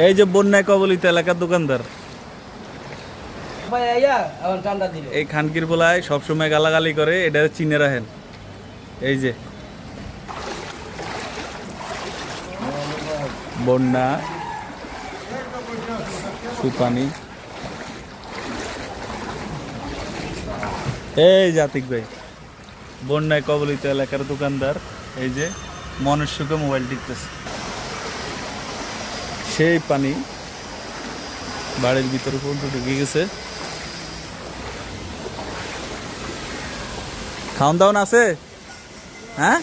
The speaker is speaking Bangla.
এই যে বন্যায় কবলিত এলাকার দোকানদার, এই খানকির পোলায় সবসময় গালাগালি করে, এটা চিনে রাখেন। এই যে বন্যা, সুপানি, এই জাতিক ভাই বন্যায় কবলিত এলাকার দোকানদার। এই যে মনের সুখে মোবাইল টিপতেছে, সেই পানি বাড়ির ভিতরে পর্যন্ত ঢুকে গেছে। খাওন দাওন আছে? হ্যাঁ,